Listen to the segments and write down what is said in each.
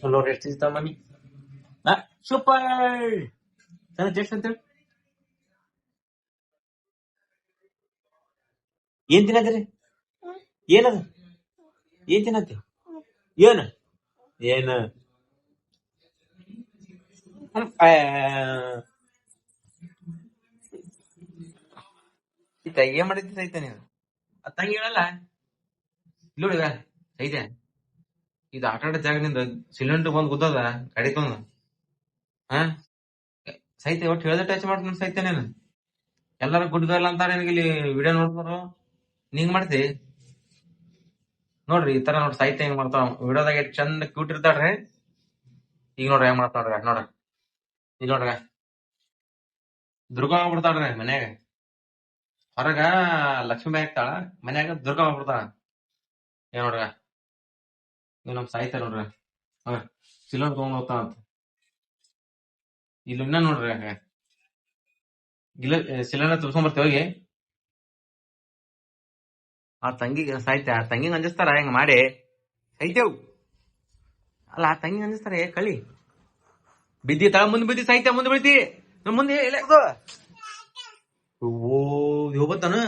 Kalau resti sama nih. Nah, super. Sana Jeff ಅಂತ ಏನ್ ತಿನ್ನತ್ರಿ? ಏನದ? ಏನ್ ತಿನ್ನತ್ತಿ? ಏನ? ಏನ? ಈತ ಏನ್ ಮಾಡಿದ್ದಿ ಸಹಿತ ನೀನು? ತಂಗಿ ಹೇಳಲ್ಲ ಇಲ್ಲೋಡಿಗ ಸಹಿತ ಇದು ಆಟ ಆಡೋ ಜಾಗದಿಂದ ಸಿಲಿಂಡರ್ ಬಂದ್ ಗುದ್ದದ ಗಾಡಿ ತಂದ ಹಾ ಸಹಿತ ಒಟ್ಟು ಹೇಳ್ದ ಟಚ್ ಮಾಡ್ತಾನ ಸಹಿತ ನೀನು ಎಲ್ಲಾರು ಗುಡ್ಗಲ್ಲ ಅಂತ ನಿನಗೆ ಇಲ್ಲಿ ವಿಡಿಯೋ ನೋಡ್ತಾರ ನಿಂಗ್ ಮಾಡ್ತಿ ನೋಡ್ರಿ ಈ ತರ ನೋಡ್ರಿ ಸಾಹಿತ್ಯ ಹೆಂಗ್ ಮಾಡ್ತಾವ ವಿಡಿಯೋದಾಗ ಎಷ್ಟು ಚಂದ ಕ್ಯೂಟ್ ಇರ್ತಾಳ್ರಿ ಈಗ ನೋಡ್ರಿ ಹೆಂಗ್ ಮಾಡ್ತಾವ್ರಿ ನೋಡ್ರಿ ಈಗ ನೋಡ್ರಿ ದುರ್ಗಮ್ಮ ಬಿಡ್ತಾಳ್ರಿ ಮನ್ಯಾಗ ಹೊರಗ ಲಕ್ಷ್ಮೀ ಬಾಯಿ ಆಗ್ತಾಳ ಮನ್ಯಾಗ ದುರ್ಗಮ್ಮ ಬಿಡ್ತಾಳ ಏನ್ ನೋಡ್ರಿ ನೀವು ನಮ್ ಸಾಹಿತ್ಯ ನೋಡ್ರಿ ಸಿಲಿಂಡರ್ ತಗೊಂಡ್ ಹೋಗ್ತಾವ ಅಂತ ಇಲ್ಲಿ ಇನ್ನ ನೋಡ್ರಿ ಸಿಲಿಂಡರ್ ತುಂಬ್ಸ್ಕೊಂಡ್ ಬರ್ತೀವಿ ಹೋಗಿ ಆ ತಂಗಿಗೆ ಸಾಹಿತ್ಯ ಆ ತಂಗಿಗೆ ಅಂಜಿಸ್ತಾರ ಹೆಂಗ ಮಾಡಿ ಸಾಹಿತ್ಯವು ಅಲ್ಲ ಆ ತಂಗಿ ಅಂಜಿಸ್ತಾರ ಕಳಿ ಬಿದ್ದಿ ತಳ ಮುಂದೆ ಬಿದ್ದಿ ಸಾಹಿತ್ಯ ಮುಂದೆ ಬಿಡ್ತಿ ನಮ್ ಮುಂದೆ ಓ ದೇವ್ ಬತ್ತಾನ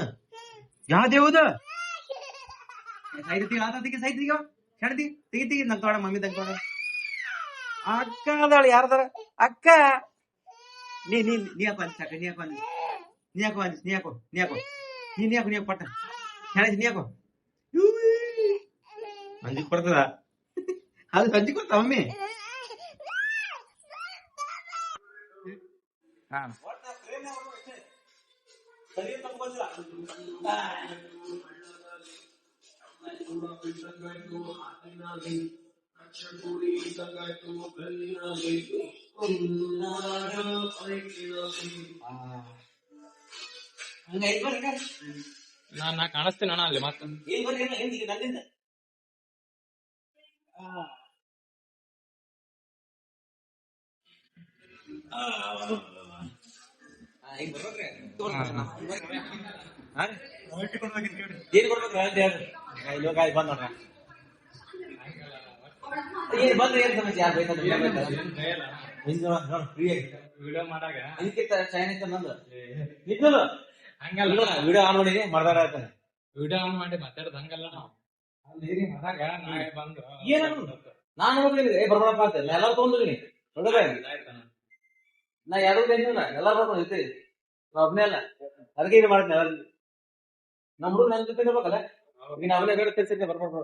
ಯಾವ ದೇವದ ಸಾಹಿತ್ಯ ಆತತಿಗೆ ಸಾಹಿತ್ಯ ಹೆಣ್ತಿ ತೆಗಿ ತೆಗಿ ನಗ್ತಾಳ ಮಮ್ಮಿ ತಗ್ತಾಳ ಅಕ್ಕ ಅದಾಳ ಯಾರದಾರ ಅಕ್ಕ ನೀ ನೀ ನೀ ಹಾಕೋ ಅನ್ಸಾಕ ನೀ ಹಾಕೋ ನೀ ಹಾಕೋ ಅನ್ಸ್ ನೀ ಹಾಕೋ ನೀ ಹಾಕೋ ನೀ ಹಾಕೋ ನೀ ಹಾಕೋ ಪಟ್ಟ ಹೇಳಿ ನೀ ಹಾಕೋ ಅಂಜಿಕ್ ಬರ್ತದ ಅದು ಅಂಜಿಕ್ ಬರ್ತಾವ ಮಮ್ಮಿ ನಾ ಕಾಣಿಸ್ತೀನಿ ಅಣ್ಣ ಅಲ್ಲಿ ಮತ್ತೆ ಏನ್ ಕೊಡ್ಬೇಕು ಬಂದ್ ನೋಡ್ರ ಏನ್ ಬಂದ್ರೆ ಏನ್ ಸಮಸ್ಯೆ ಯಾರು ವಿಡಿಯೋ ಮಾಡಾಗ ಇದಕ್ಕಿಂತ ಚೈನೀಸ್ ನಂದು ನಿಜಲ್ಲ ಹಂಗಲ್ಲ ವಿಡಿಯೋ ಆನ್ ಮಾಡಿ ಮಾಡ್ದಾರ ಆಯ್ತಾನೆ ವಿಡಿಯೋ ಆನ್ ಮಾಡಿ ಮಾತಾಡೋದು ಹಂಗಲ್ಲ ನಾವು ಅಲ್ಲಿ ಮದಾಗ ನಾಳೆ ಬಂದು ಏನ ನಾನು ಹೋಗ್ಲಿಲ್ಲ ಬರ್ಬಾರಪ್ಪ ಅಂತ ಎಲ್ಲ ತಗೊಂಡಿನಿ ನೋಡ್ರಿ ನಾ ಯಾರು ಏನಿಲ್ಲ ಎಲ್ಲ ಬರ್ಬೋದು ಐತಿ ನಾ ಒಬ್ನೇ ಅಲ್ಲ ಅದಕ್ಕೆ ಇದು ಮಾಡ್ತೀನಿ ಎಲ್ಲ ನಮ್ ಹುಡುಗ ನನ್ ಜೊತೆ ಇರ್ಬೇಕಲ್ಲ ಈಗ ನಾವೆಲ್ಲ ಹೇಳಿ ಕಲ್ಸಿದ್ದೆ ಬರ್ಬಾರ್ದು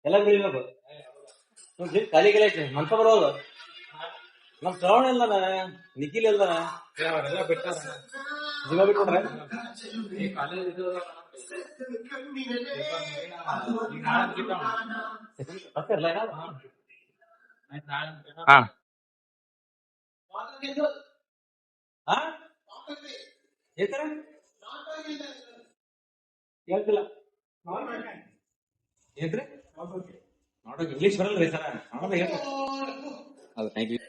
ಎಲ್ಲ ಬಿಡಿಬೇಕು ಖಾಲಿ ಖಾಲಿ ಐತಿ ಮನ್ಸ ಬರೋದು ನಮ್ ಶ್ರವಣ ಇಲ್ದಾನ ನಿಖಿಲ್ ಇಲ್ದಾನ ಅವರೆಲ್ಲ ಬಿಟ್ಟಾರ ಜೀವ ಬಿಟ್ಬಿಟ್ರೆ ಈ ಕಾಲೇಜ್ ಹೇಳ್ತಾರ ಹೇಳ್ತಿಲ್ಲ ಹೇಳ್ತ್ರಿ ನೋಡಕ್ ಇಂಗ್ಲೀಷ್ ಬರಲ್ರಿ ಸರ ನೋಡೋದ ಹೇಳ್ರಿ ಅದು ಥ್ಯಾಂಕ್ ಯು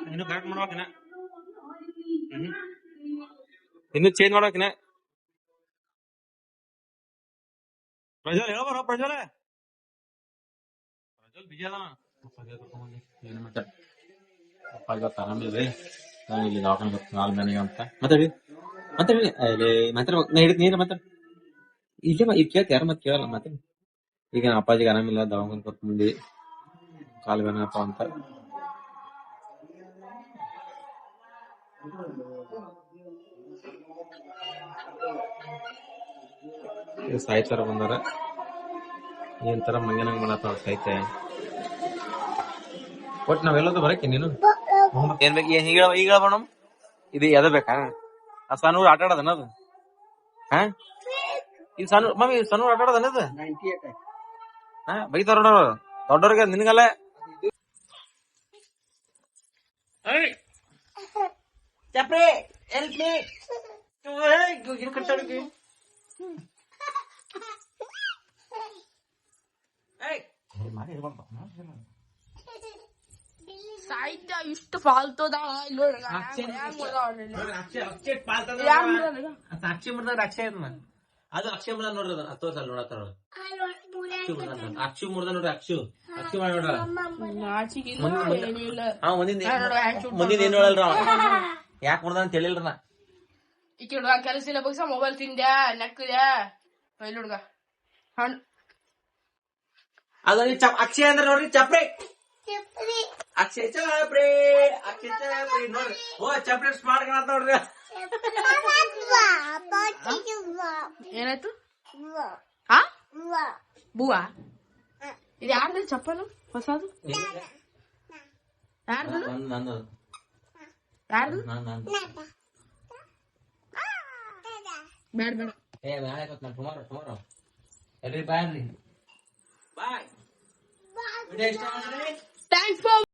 ಇನ್ನು ಕರೆಕ್ಟ್ ಮಾಡ್ಬೇಕನ ಇನ್ನು ಚೇಂಜ್ ಮಾಡ್ಬೇಕನ ಪ್ರಜ್ವಲ್ ಹೇಳ್ಬಾರ ಪ್ರಜ್ವಲ್ ಬಿಜಿ ಅದ ಏನು ಮಾತಾಡ ಅಪ್ಪ ಇವತ್ತು ಆರಾಮಿಲ್ರಿ ನಾನು ಇಲ್ಲಿ ದವಾಖಾನೆ ಬರ್ತೀನಿ ನಾಲ್ ಮನೆಗೆ ಅಂತ ಮಾತಾಡಿ ಮಾತಾಡಿ ಅಲ್ಲಿ ಮಾತಾಡ್ಬೇಕು ನಾ ಹಿಡಿದು ನೀರು ಮಾತಾಡಿ ಇಲ್ಲೇ ಇದು ಕೇಳ್ತಿ ಯಾರು ಮತ್ತೆ ಕೇಳಲ್ಲ ಮಾತಾಡಿ ಈಗ ನಮ್ಮ ಅಪ್ಪಾಜಿಗೆ ಆರಾಮಿಲ್ಲ ದವಾಖಾನೆ ಬರ್ತೀನಿ ಕಾಲು ಬೇನಪ್ಪ ಅಂತ ಸಾಯ್ತಾರ ಬಂದಾರ ಏನ್ ತರ ಮಂಗನಂಗ್ ಮಾಡತ್ತಾವ ಸಾಯ್ತೆ ಒಟ್ ನಾವೆಲ್ಲದು ಬರಕ್ಕೆ ನೀನು ಏನ್ ಬೇಕು ಏನ್ ಈಗ ಮೇಡಮ್ ಇದು ಎದ ಬೇಕಾ ಆ ಸಣ್ಣ ಆಟ ಆಡೋದನ್ನದು ಹಾ ಇದು ಸಣ್ಣ ಮಮ್ಮಿ ಸಣ್ಣ ಆಟ ಆಡೋದನ್ನದು ಹಾ ಬೈತಾರ ನೋಡೋರು ದೊಡ್ಡವ್ರಿಗೆ ನಿನ್ಗಲ್ಲ ಚಪ್ರಿ ಎಲ್ಪ್ ಮೀ ಏನು ಕಟ್ಟಾಡಿಗೆ ಸಾಹಿತ್ಯ ಇಷ್ಟು ಫಾಲ್ತೋದ ಅಕ್ಷಯ ಮುರ್ದ ಅಕ್ಷಯ ಅದು ಅಕ್ಷಯ ಮುರ್ದ ನೋಡ್ರಿ ಅದ ತೋರ್ಸಲ್ಲ ನೋಡತ್ತಾರ ಅಕ್ಷು ಮುರ್ದ ನೋಡ್ರಿ ಅಕ್ಷು ಅಕ್ಷು ಮಾಡಿ ನೋಡ್ರ ಮುಂದಿನ ಏನ್ ಹೇಳಲ್ರ ಯಾಕೆ ಮುರ್ದ ಅಂತ ಹೇಳಿಲ್ರ ನಾ ಈಕೆ ಹುಡುಗ ಕೆಲಸ ಇಲ್ಲ ಬಗ್ಸ ಮೊಬೈಲ್ ತಿಂದ್ಯಾ ನಕ್ಕದ್ಯಾ ಬೈಲ್ ಹುಡುಗ ಅದು ಅಕ್ಷಯ ಅಂದ್ರೆ ನೋಡ್ರಿ ಚಪ್ರಿ ಅಕ್ಷಯ ಚಪ್ರಿ ಅಕ್ಷಯ ಚಪ್ರಿ ನೋಡ್ರಿ ಓ ಚಪ್ರಿ ಸ್ಮಾರ್ಟ್ ಕಾಣತ್ತ ನೋಡ್ರಿ ಏನಾಯ್ತು ಹಾ ಬುವಾ ಇದು ಯಾರ್ದು ಚಪ್ಪಲು ಹೊಸದು ಯಾರ್ದು ನಂದು ಯಾರ್ದು ಬೇಡ ಬೇಡ ಏ ನಾಳೆ ಟುಮಾರೋ ಎಲ್ರಿ ಬಾಯ್ ಬಾಯ್ ವಿಡಿಯೋ ಇಷ್ಟ ಮಾಡ್ರಿ ಥ್ಯಾಂಕ್ಸ್ ಫಾರ್